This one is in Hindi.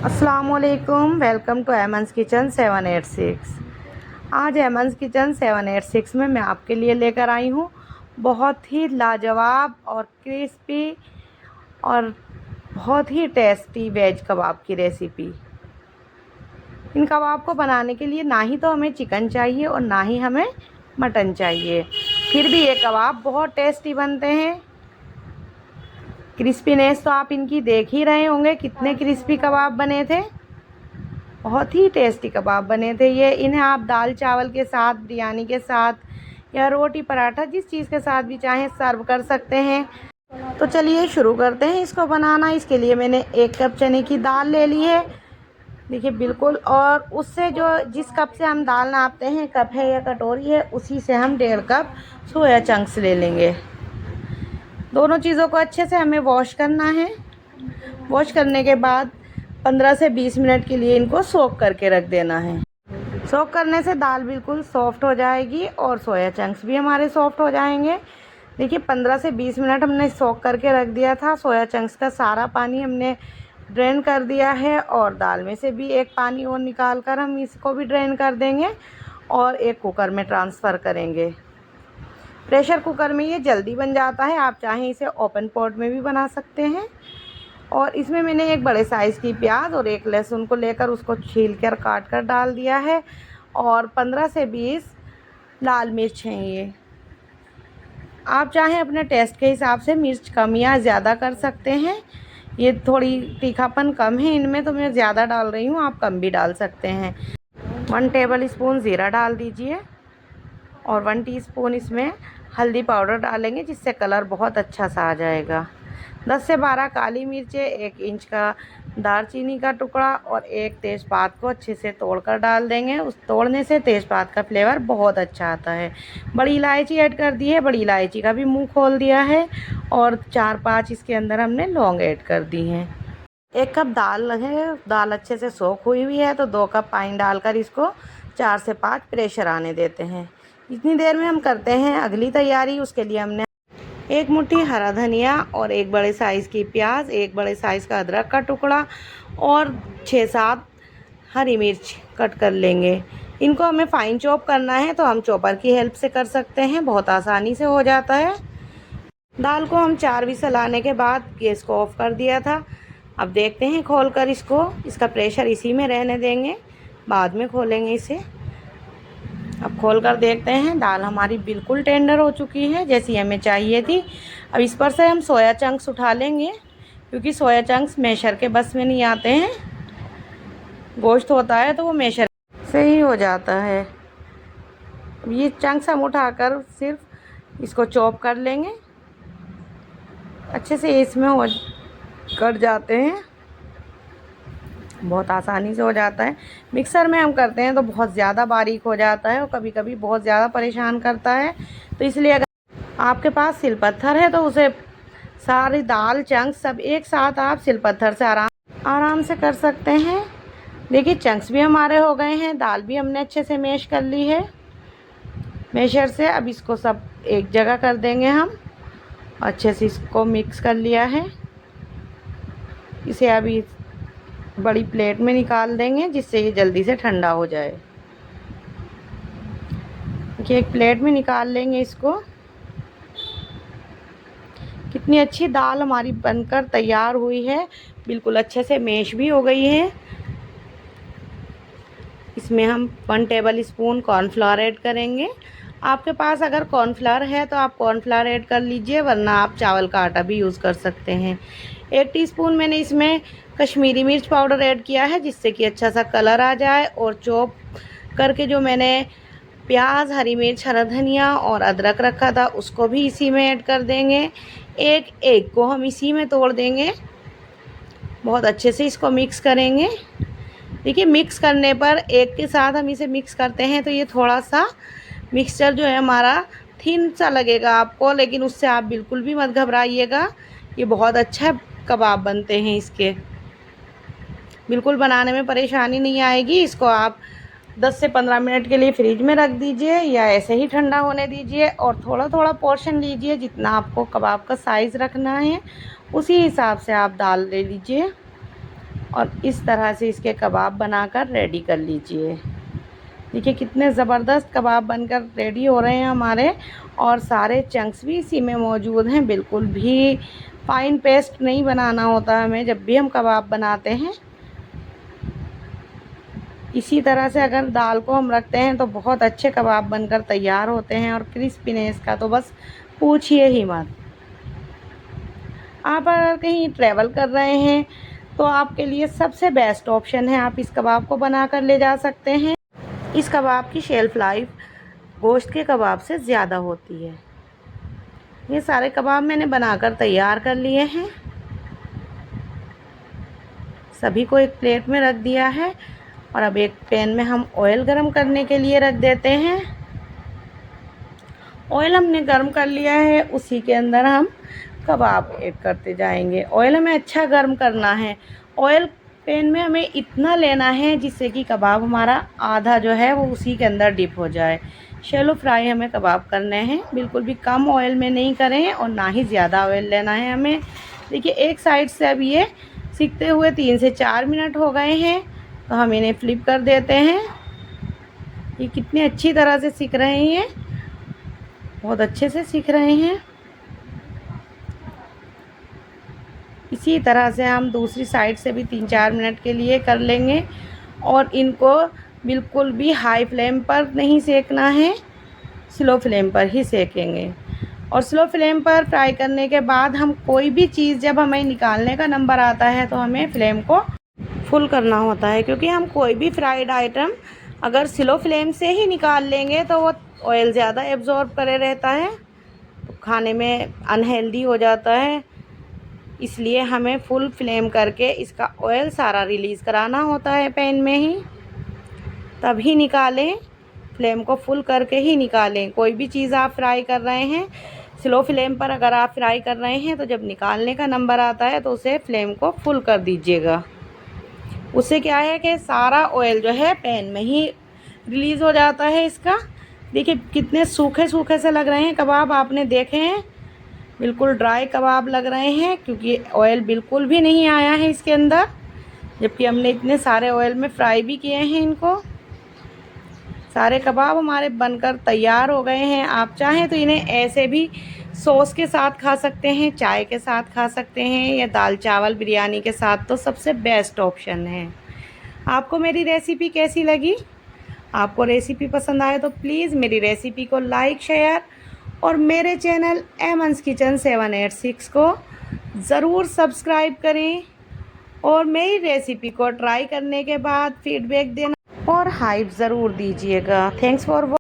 अस्सलामुअलैकुम, वेलकम टू एमन्स किचन 786। आज एमन्स किचन 786 में मैं आपके लिए लेकर आई हूँ बहुत ही लाजवाब और क्रिस्पी और बहुत ही टेस्टी वेज कबाब की रेसिपी। इन कबाब को बनाने के लिए ना ही तो हमें चिकन चाहिए और ना ही हमें मटन चाहिए, फिर भी ये कबाब बहुत टेस्टी बनते हैं। क्रिस्पीनेस तो आप इनकी देख ही रहे होंगे, कितने क्रिस्पी कबाब बने थे। बहुत ही टेस्टी कबाब बने थे ये। इन्हें आप दाल चावल के साथ, बिरयानी के साथ या रोटी पराठा जिस चीज़ के साथ भी चाहें सर्व कर सकते हैं। तो चलिए शुरू करते हैं इसको बनाना। इसके लिए मैंने 1 कप चने की दाल ले ली है, देखिए बिल्कुल। और उससे जो जिस कप से हम दाल नापते हैं, कप है या कटोरी है, उसी से हम 1.5 कप सोया चंक्स ले लेंगे। दोनों चीज़ों को अच्छे से हमें वॉश करना है। वॉश करने के बाद 15 से 20 मिनट के लिए इनको सोक करके रख देना है। सोक करने से दाल बिल्कुल सॉफ्ट हो जाएगी और सोया चंक्स भी हमारे सॉफ्ट हो जाएंगे। देखिए 15 से 20 मिनट हमने सोक करके रख दिया था। सोया चंक्स का सारा पानी हमने ड्रेन कर दिया है और दाल में से भी एक पानी और निकाल कर हम इसको भी ड्रेन कर देंगे और एक कुकर में ट्रांसफ़र करेंगे। प्रेशर कुकर में ये जल्दी बन जाता है, आप चाहें इसे ओपन पॉट में भी बना सकते हैं। और इसमें मैंने एक बड़े साइज़ की प्याज और एक लहसुन को लेकर उसको छील कर काट कर डाल दिया है और 15 से 20 लाल मिर्च हैं ये। आप चाहें अपने टेस्ट के हिसाब से मिर्च कम या ज़्यादा कर सकते हैं। ये थोड़ी तीखापन कम है इनमें, तो मैं ज़्यादा डाल रही हूँ, आप कम भी डाल सकते हैं। 1 टेबल स्पून ज़ीरा डाल दीजिए और 1 टीस्पून इसमें हल्दी पाउडर डालेंगे, जिससे कलर बहुत अच्छा सा आ जाएगा। 10 से 12 काली मिर्चें, 1 इंच का दालचीनी का टुकड़ा और 1 तेज़पात को अच्छे से तोड़कर डाल देंगे। उस तोड़ने से तेज़पात का फ्लेवर बहुत अच्छा आता है। बड़ी इलायची ऐड कर दी है, बड़ी इलायची का भी मुंह खोल दिया है और 4-5 इसके अंदर हमने लौंग ऐड कर दी हैं। 1 कप दाल है, दाल अच्छे से सोख हुई हुई है, तो 2 कप पानी डालकर इसको 4 से 5 प्रेशर आने देते हैं। इतनी देर में हम करते हैं अगली तैयारी। उसके लिए हमने 1 मुट्ठी हरा धनिया और 1 बड़े साइज़ की प्याज, 1 बड़े साइज़ का अदरक का टुकड़ा और 6-7 हरी मिर्च कट कर लेंगे। इनको हमें फ़ाइन चॉप करना है, तो हम चॉपर की हेल्प से कर सकते हैं, बहुत आसानी से हो जाता है। दाल को हम 4 विसल आने के बाद गैस को ऑफ़ कर दिया था। अब देखते हैं खोल कर इसको, इसका प्रेशर इसी में रहने देंगे, बाद में खोलेंगे इसे। अब खोल कर देखते हैं, दाल हमारी बिल्कुल टेंडर हो चुकी है, जैसी हमें चाहिए थी। अब इस पर से हम सोया चंक्स उठा लेंगे, क्योंकि सोया चंक्स मैशर के बस में नहीं आते हैं। गोश्त होता है तो वो मैशर से ही हो जाता है। अब ये चंक्स हम उठाकर सिर्फ इसको चॉप कर लेंगे, अच्छे से इसमें हो कट जाते हैं, बहुत आसानी से हो जाता है। मिक्सर में हम करते हैं तो बहुत ज़्यादा बारीक हो जाता है और कभी कभी बहुत ज़्यादा परेशान करता है। तो इसलिए अगर आपके पास सिलपत्थर है तो उसे सारी दाल चंक्स सब एक साथ आप सिलपत्थर से आराम से कर सकते हैं। देखिए चंक्स भी हमारे हो गए हैं, दाल भी हमने अच्छे से मैश कर ली है मैशर से। अब इसको सब एक जगह कर देंगे हम, अच्छे से इसको मिक्स कर लिया है। इसे अभी बड़ी प्लेट में निकाल देंगे, जिससे ये जल्दी से ठंडा हो जाए। देखिए एक प्लेट में निकाल लेंगे इसको। कितनी अच्छी दाल हमारी बनकर तैयार हुई है, बिल्कुल अच्छे से मैश भी हो गई है। इसमें हम 1 टेबल स्पून कॉर्नफ्लावर ऐड करेंगे। आपके पास अगर कॉर्नफ्लावर है तो आप कॉर्नफ्लावर ऐड कर लीजिए, वरना आप चावल का आटा भी यूज़ कर सकते हैं। 1 टीस्पून मैंने इसमें कश्मीरी मिर्च पाउडर ऐड किया है, जिससे कि अच्छा सा कलर आ जाए। और चॉप करके जो मैंने प्याज, हरी मिर्च, हरा धनिया और अदरक रखा था, उसको भी इसी में ऐड कर देंगे। एक एग को हम इसी में तोड़ देंगे, बहुत अच्छे से इसको मिक्स करेंगे। देखिए मिक्स करने पर एग के साथ हम इसे मिक्स करते हैं तो ये थोड़ा सा मिक्सचर जो है हमारा थिन सा लगेगा आपको, लेकिन उससे आप बिल्कुल भी मत घबराइएगा। ये बहुत अच्छा कबाब बनते हैं इसके, बिल्कुल बनाने में परेशानी नहीं आएगी। इसको आप 10 से 15 मिनट के लिए फ्रिज में रख दीजिए या ऐसे ही ठंडा होने दीजिए और थोड़ा थोड़ा पोर्शन लीजिए। जितना आपको कबाब का साइज़ रखना है उसी हिसाब से आप दाल ले लीजिए और इस तरह से इसके कबाब बनाकर रेडी कर लीजिए। देखिए कितने ज़बरदस्त कबाब बनकर रेडी हो रहे हैं हमारे, और सारे चंक्स भी इसी में मौजूद हैं। बिल्कुल भी फाइन पेस्ट नहीं बनाना होता हमें जब भी हम कबाब बनाते हैं। इसी तरह से अगर दाल को हम रखते हैं तो बहुत अच्छे कबाब बनकर तैयार होते हैं, और क्रिस्पीनेस का तो बस पूछिए ही मत। आप अगर कहीं ट्रैवल कर रहे हैं तो आपके लिए सबसे बेस्ट ऑप्शन है, आप इस कबाब को बनाकर ले जा सकते हैं। इस कबाब की शेल्फ़ लाइफ गोश्त के कबाब से ज़्यादा होती है। ये सारे कबाब मैंने बनाकर तैयार कर लिए हैं, सभी को एक प्लेट में रख दिया है। और अब एक पैन में हम ऑयल गरम करने के लिए रख देते हैं। ऑयल हमने गरम कर लिया है, उसी के अंदर हम कबाब ऐड करते जाएंगे। ऑयल हमें अच्छा गर्म करना है। ऑयल पैन में हमें इतना लेना है जिससे कि कबाब हमारा आधा जो है वो उसी के अंदर डिप हो जाए। शैलो फ्राई हमें कबाब करने हैं, बिल्कुल भी कम ऑयल में नहीं करें और ना ही ज़्यादा ऑयल लेना है हमें। देखिए एक साइड से अब ये सिकते हुए 3 से 4 मिनट हो गए हैं, तो हम इन्हें फ्लिप कर देते हैं। ये कितनी अच्छी तरह से सिक रहे हैं, ये बहुत अच्छे से सिक रहे हैं। इसी तरह से हम दूसरी साइड से भी 3-4 मिनट के लिए कर लेंगे, और इनको बिल्कुल भी हाई फ्लेम पर नहीं सेकना है, स्लो फ्लेम पर ही सेकेंगे। और स्लो फ्लेम पर फ्राई करने के बाद हम कोई भी चीज़ जब हमें निकालने का नंबर आता है तो हमें फ्लेम को फुल करना होता है, क्योंकि हम कोई भी फ्राइड आइटम अगर स्लो फ्लेम से ही निकाल लेंगे तो वो ऑयल ज़्यादा एब्जॉर्ब करे रहता है, तो खाने में अनहेल्दी हो जाता है। इसलिए हमें फुल फ्लेम करके इसका ऑयल सारा रिलीज़ कराना होता है पैन में ही, तभी निकालें। फ्लेम को फुल करके ही निकालें। कोई भी चीज़ आप फ्राई कर रहे हैं, स्लो फ्लेम पर अगर आप फ्राई कर रहे हैं तो जब निकालने का नंबर आता है तो उसे फ्लेम को फुल कर दीजिएगा। उससे क्या है कि सारा ऑयल जो है पैन में ही रिलीज़ हो जाता है इसका। देखिए कितने सूखे सूखे से लग रहे हैं कबाब, आपने देखे हैं, बिल्कुल ड्राई कबाब लग रहे हैं, क्योंकि ऑयल बिल्कुल भी नहीं आया है इसके अंदर, जबकि हमने इतने सारे ऑयल में फ्राई भी किए हैं इनको। सारे कबाब हमारे बनकर तैयार हो गए हैं। आप चाहें तो इन्हें ऐसे भी सॉस के साथ खा सकते हैं, चाय के साथ खा सकते हैं, या दाल चावल बिरयानी के साथ तो सबसे बेस्ट ऑप्शन है। आपको मेरी रेसिपी कैसी लगी? आपको रेसिपी पसंद आए तो प्लीज़ मेरी रेसिपी को लाइक, शेयर और मेरे चैनल एमन्स किचन 786 को ज़रूर सब्सक्राइब करें, और मेरी रेसिपी को ट्राई करने के बाद फीडबैक देना और हाइप ज़रूर दीजिएगा। Thanks for